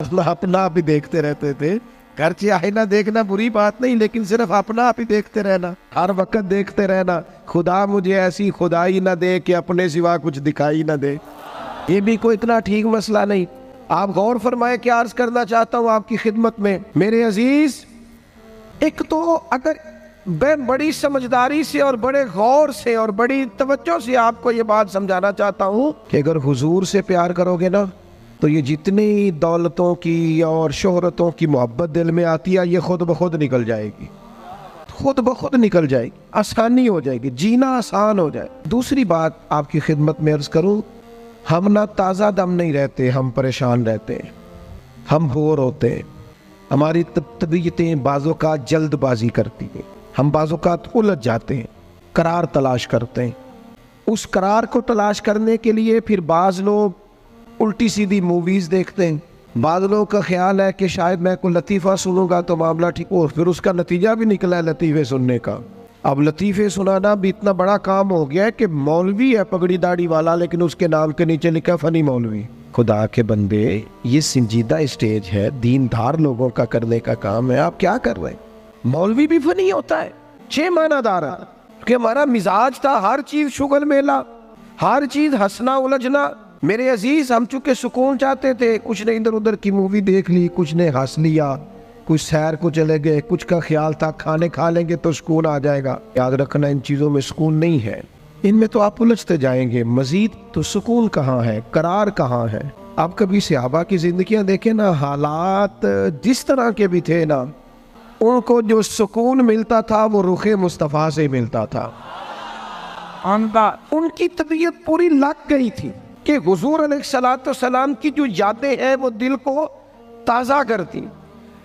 अपना आप ही देखते रहते थे। घर से आईना देखना बुरी बात नहीं, लेकिन सिर्फ अपना आप ही देखते रहना, हर वक्त देखते रहना। खुदा मुझे ऐसी खुदाई ना दे कि अपने सिवा कुछ दिखाई ना दे, ये भी कोई इतना ठीक मसला नहीं। आप गौर फरमाए, क्या अर्ज करना चाहता हूँ आपकी खिदमत में मेरे अजीज। एक तो अगर मैं बड़ी समझदारी से और बड़े गौर से और बड़ी तवज्जो से आपको ये बात समझाना चाहता हूँ कि अगर हुजूर से प्यार करोगे ना, तो ये जितनी दौलतों की और शोहरतों की मोहब्बत दिल में आती है, ये खुद ब खुद निकल जाएगी, खुद ब खुद निकल जाएगी, आसानी हो जाएगी, जीना आसान हो जाए। दूसरी बात आपकी खिदमत में अर्ज करूँ, हम ना ताज़ा दम नहीं रहते, हम परेशान रहते हैं, हम बोर होते हैं, हमारी तबीयतें बाज़ोकात जल्दबाजी करती हैं, हम बाज़ोकात उलझ जाते हैं, करार तलाश करते हैं। उस करार को तलाश करने के लिए फिर बाज़ लोग उल्टी सीधी मूवीज़ देखते हैं। बाज़ लोगों का ख्याल है कि शायद मैं कोई लतीफ़ा सुनूंगा तो मामला ठीक हो, फिर उसका नतीजा भी निकला है लतीफ़े सुनने का। अब लतीफ़े सुनाना भी इतना बड़ा काम हो गया है कि मौलवी है पगड़ी दाढ़ी वाला, लेकिन उसके नाम के नीचे लिखा फ़नी मौलवी। खुदा के बंदे, ये संजीदा स्टेज है, दीनदार लोगों का करने का काम है, आप क्या कर रहे हैं? मौलवी भी फनी होता है, 6 मानादार है कि हमारा मिजाज था हर चीज़ शुगल मेला, हर चीज़ हंसना उलझना। मेरे अजीज, हम चूँकि सुकून चाहते थे, कुछ ने इधर उधर की मूवी देख ली, कुछ ने हंस लिया, कुछ सैर को चले गए, कुछ का ख्याल था खाने खा लेंगे तो सुकून आ जाएगा। याद रखना, इन चीज़ों में सुकून नहीं है, इनमें तो आप उलझते जाएंगे मजीद। तो सुकून कहाँ है, करार कहाँ है? आप कभी सहाबा की जिंदगियां देखें ना, हालात जिस तरह के भी थे ना, उनको जो सुकून मिलता था वो रुखे मुस्तफ़ा से मिलता था। उनकी तबीयत पूरी लग गई थी कि हुजूर अलैहिस्सलाम की जो यादें हैं वो दिल को ताज़ा करती।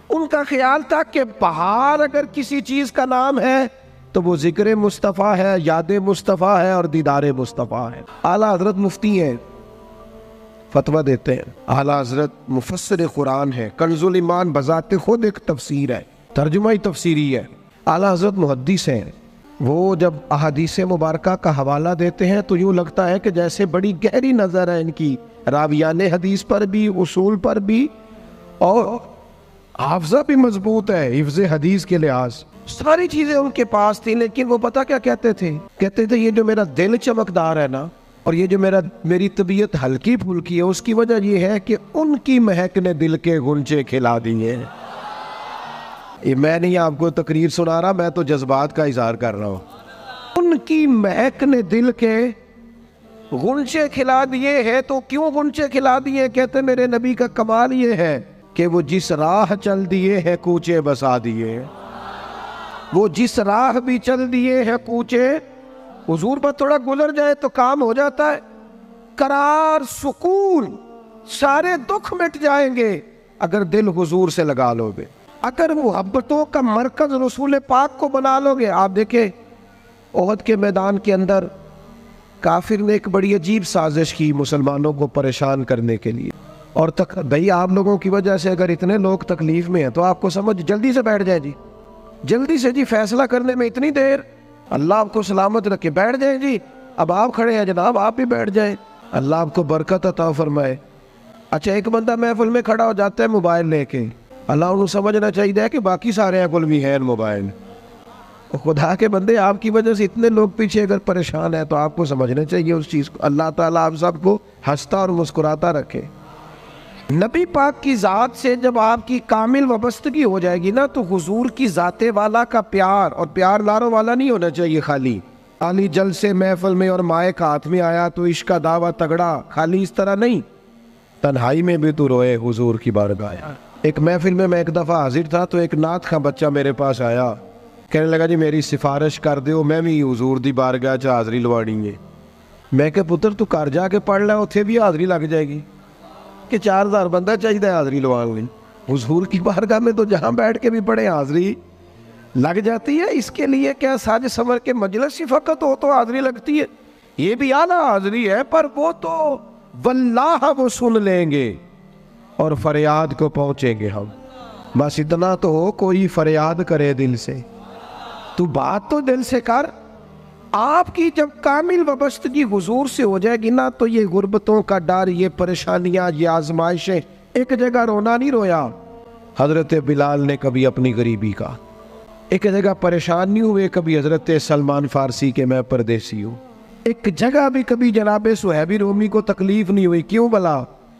उनका ख्याल था कि बाहर अगर किसी चीज़ का नाम है तो वो जिक्र मुस्तफ़ा है, याद मुस्तफ़ा है और दीदार मुस्तफ़ा है। आला हजरत मुफ्ती हैं, फतवा देते हैं। आला हजरत मुफस्सिर कुरान है, कंजुल ईमान बजाते खुद एक तफसीर है, तर्जुमा ही तफसीरी है। आला हजरत मुहद्दिस हैं, वो जब अहादीस मुबारका का हवाला देते हैं तो यूँ लगता है कि जैसे बड़ी गहरी नज़र है इनकी, रावियान हदीस पर भी, उसूल पर भी, और हाफजा भी मजबूत है हिफ्ज़ हदीस के लिहाज। सारी चीज़ें उनके पास थी, लेकिन वो पता क्या कहते थे? कहते थे ये जो मेरा दिल चमकदार है ना, और ये जो मेरी तबीयत हल्की फुल्की है, उसकी वजह ये है कि उनकी महक ने दिल के गुंचे खिला दिए। ये मैं नहीं आपको तकरीर सुना रहा, मैं तो जज्बात का इजहार कर रहा हूँ। उनकी महक ने दिल के गुंचे खिला दिए हैं। तो क्यों गुंचे खिला दिए? कहते मेरे नबी का कमाल ये है कि वो जिस राह चल दिए हैं कूचे बसा दिए। वो जिस राह भी चल दिए हैं कूचे, हुजूर पर थोड़ा गुजर जाए तो काम हो जाता है। करार, सुकून, सारे दुख मिट जाएंगे अगर दिल हुजूर से लगा लोगे, अगर मुहब्बतों का मरकज रसूल पाक को बना लोगे। आप देखें ओहद के मैदान के अंदर काफिर ने एक बड़ी अजीब साजिश की मुसलमानों को परेशान करने के लिए, और तक भाई आप लोगों की वजह से अगर इतने लोग तकलीफ में हैं तो आपको समझ जल्दी से बैठ जाए जी, जल्दी से जी, फैसला करने में इतनी देर, अल्लाह आपको सलामत रखे, बैठ जाए जी। अब आप खड़े हैं जनाब, आप भी बैठ जाए, अल्लाह आपको बरकत अता फरमाए। अच्छा, एक बंदा महफिल में खड़ा हो जाता है मोबाइल लेके, अल्लाह उन्हें समझना चाहिए कि बाकी सारे कुल भी है मोबाइल। खुदा के बंदे, आपकी वजह से इतने लोग पीछे अगर परेशान है तो आपको समझना चाहिए उस चीज़ को। अल्लाह ताला आप सबको हंसता और मुस्कुराता रखे। नबी पाक की ज़ात से जब आपकी कामिल वाबस्तगी हो जाएगी ना, तो हुजूर की ज़ाते वाला का प्यार, और प्यार लारो वाला नहीं होना चाहिए खाली, अली जल से महफिल में और माइक हाथ में आया तो इश्क का दावा तगड़ा, खाली इस तरह नहीं, तन्हाई में भी तू रोए हुजूर की बारगाह। एक महफिल में मैं एक दफ़ा हाजिर था तो एक नात का बच्चा मेरे पास आया, कहने लगा जी मेरी सिफारिश कर दो, मैं भी हुजूर दी बारगाह च हाज़री लवानी है। मैं कहा पुत्र तू घर जाके पढ़ लै, उत्थे भी हाज़री लग जाएगी कि 4000 बंदा चाहिए हाज़री लवाने लई। हुजूर की बारगाह में तो जहाँ बैठ के भी पढ़े हाज़री लग जाती है। इसके लिए क्या साज संवर के मजलिस ही फ़कत हो तो हाज़री लगती है? ये भी आला हाज़री है, पर वो तो वल्लाह वो सुन लेंगे और फरियाद को पहुँचेंगे हम। बस इतना तो हो, कोई फरियाद करे दिल से, तू बात तो दिल से कर। आपकी जब कामिल वाबस्तगी हुजूर से हो जाएगी ना, तो ये गुर्बतों का डर, ये परेशानियां, ये आजमाइशें एक जगह रोना नहीं रोया हजरत बिलाल ने कभी अपनी गरीबी का, एक जगह परेशान नहीं हुए कभी हजरत सलमान फारसी के मैं परदेसी हूँ, एक जगह भी कभी जनाब सुहैबी रोमी को तकलीफ नहीं हुई। क्यों भला?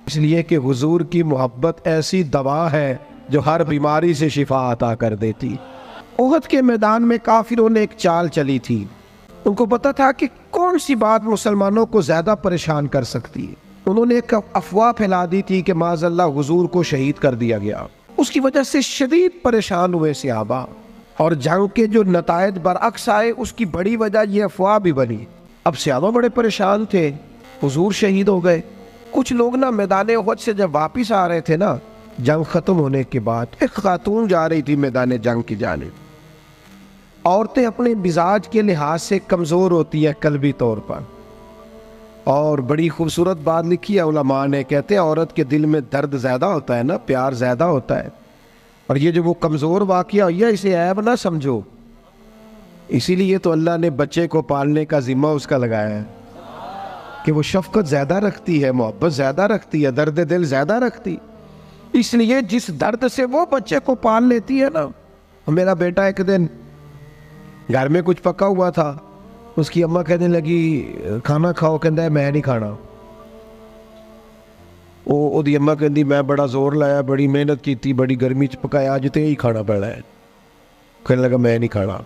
इसलिए कि हुजूर की मोहब्बत ऐसी दवा है जो हर बीमारी से शिफा अता कर देती। ओहद के मैदान में काफिरों ने एक चाल चली थी। उनको पता था कि कौन सी बात मुसलमानों को ज्यादा परेशान कर सकती है। उन्होंने एक अफवाह फैला दी थी कि माज़अल्लाह हुजूर को शहीद कर दिया गया। उसकी वजह से शदीद परेशान हुए सहाबा और जंग के जो नतायज बरअक्स आए उसकी बड़ी वजह ये अफवाह भी बनी। अब सहाबा बड़े परेशान थे, हुजूर शहीद हो गए। कुछ लोग ना मैदान उहद से जब वापिस आ रहे थे ना, जंग खत्म होने के बाद, एक खातून जा रही थी मैदान जंग की जानिब। औरतें अपने मिजाज के लिहाज से कमज़ोर होती हैं कल्बी तौर पर, और बड़ी खूबसूरत बात लिखी है उलमा ने, कहते हैं औरत के दिल में दर्द ज़्यादा होता है ना, प्यार ज़्यादा होता है, और ये जो वो कमज़ोर वाक़या हुआ इसे ऐब ना समझो। इसीलिए तो अल्लाह ने बच्चे को पालने का ज़िम्मा उसका लगाया है कि वो शफ़क़त ज़्यादा रखती है, मोहब्बत ज़्यादा रखती है, दर्द दिल ज़्यादा रखती। इसलिए जिस दर्द से वो बच्चे को पाल लेती है ना। मेरा बेटा एक दिन घर में कुछ पका हुआ था, उसकी अम्मा कहने लगी खाना खाओ, कहता मैं नहीं खाना। ओदी अम्मा कहती मैं बड़ा जोर लाया, बड़ी मेहनत की, बड़ी गर्मी च पकाया, अज तो यही खाना पैना है। कहने लगा मैं नहीं खाना,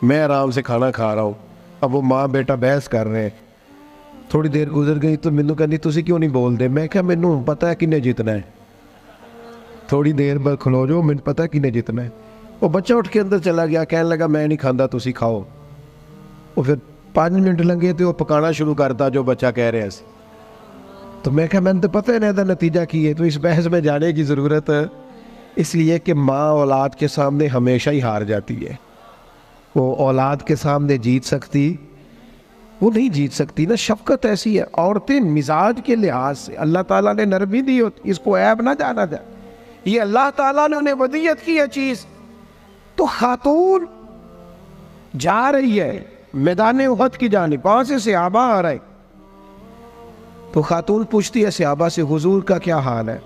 मैं आराम से खाना खा रहा हूँ। अब वो माँ बेटा बहस कर रहे हैं। थोड़ी देर गुजर गई तो मैनू कहती तुसी क्यों नहीं बोलते? मैं क्या मैनू पता है किन्ने जीतना है, थोड़ी देर बाद खलो जाओ, मैनू पता है किन्ने जीतना है। वो बच्चा उठ के अंदर चला गया, कहने लगा मैं नहीं खाता, तुसी खाओ। वो फिर 5 मिनट लगे तो वो पकाना शुरू करता जो बच्चा कह रहा है। तो मैं क्या मैंने तो पता है ना इसका नतीजा की है, तो इस बहस में जाने की ज़रूरत है। इसलिए कि माँ औलाद के सामने हमेशा ही हार जाती है। वो औलाद के सामने जीत सकती, वो नहीं जीत सकती ना। शफकत ऐसी है। औरतें मिजाज के लिहाज से अल्लाह ताला ने नरमी दी होती, इसको ऐब ना जाना जाए, ये अल्लाह ताला ने उन्हें वदियत की है चीज़। तो खातून जा रही है मैदान उहद की जानिब, वहां से सहाबा आ रहे। तो खातून पूछती है सहाबा से हुजूर का क्या हाल है?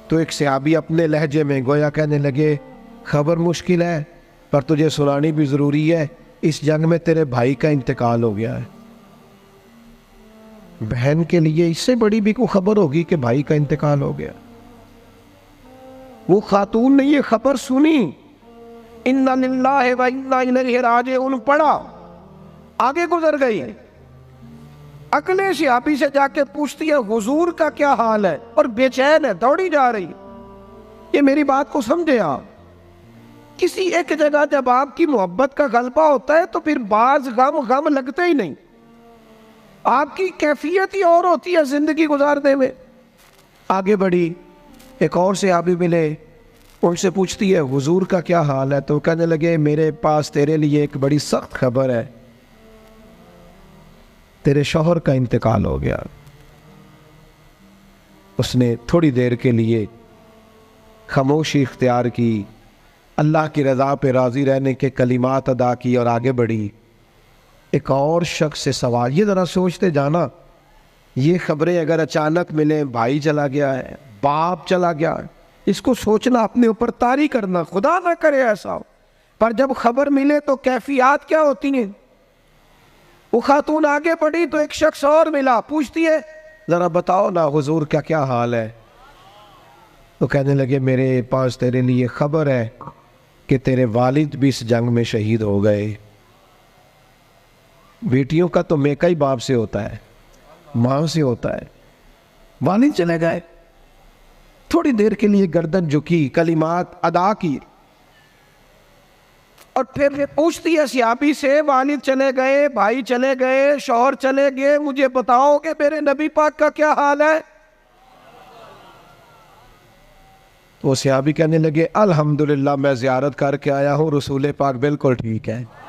तो एक सहाबी अपने लहजे में गोया कहने लगे खबर मुश्किल है पर तुझे सुनानी भी ज़रूरी है, इस जंग में तेरे भाई का इंतकाल हो गया है। बहन के लिए इससे बड़ी भी कोई खबर होगी कि भाई का इंतकाल हो गया? वो खातून ने ये खबर सुनी, इन्ना लिल्लाहि व इन्ना इलैहि राजिऊन पढ़ा, आगे गुजर गई। अगले सहाबी से जाके पूछती है हुजूर का क्या हाल है, और बेचैन है, दौड़ी जा रही। ये मेरी बात को समझे आप। किसी एक जगह जब आपकी मोहब्बत का गलबा होता है तो फिर बाज गम लगते ही नहीं। आपकी कैफियत ही और होती है जिंदगी गुजारने में। आगे बढ़ी, एक और सहाबी मिले, उनसे पूछती है हुजूर का क्या हाल है? तो कहने लगे मेरे पास तेरे लिए एक बड़ी सख्त खबर है, तेरे शौहर का इंतकाल हो गया। उसने थोड़ी देर के लिए खामोशी इख्तियार की, अल्लाह की रज़ा पे राज़ी रहने के कलिमात अदा की और आगे बढ़ी। एक और शख्स से सवाल, ये ज़रा सोचते जाना, ये खबरें अगर अचानक मिले, भाई चला गया है, बाप चला गया है, इसको सोचना, अपने ऊपर तारी करना, खुदा ना करे ऐसा हो। पर जब खबर मिले तो कैफियत क्या होती है। वो खातून आगे बढ़ी तो एक शख्स और मिला, पूछती है ज़रा बताओ ना हुजूर का क्या हाल है? तो कहने लगे मेरे पास तेरे लिए खबर है कि तेरे वालिद भी इस जंग में शहीद हो गए। बेटियों का तो मेका ही बाप से होता है, माँ से होता है। वालिद चले गए। थोड़ी देर के लिए गर्दन झुकी, कलिमात अदा की, और फिर पूछती है सहाबी से वालिद चले गए, भाई चले गए, शौहर चले गए, मुझे बताओ कि मेरे नबी पाक का क्या हाल है? वो सहाबी कहने लगे अल्हम्दुलिल्लाह मैं ज़ियारत करके आया हूँ, रसूल पाक बिल्कुल ठीक है।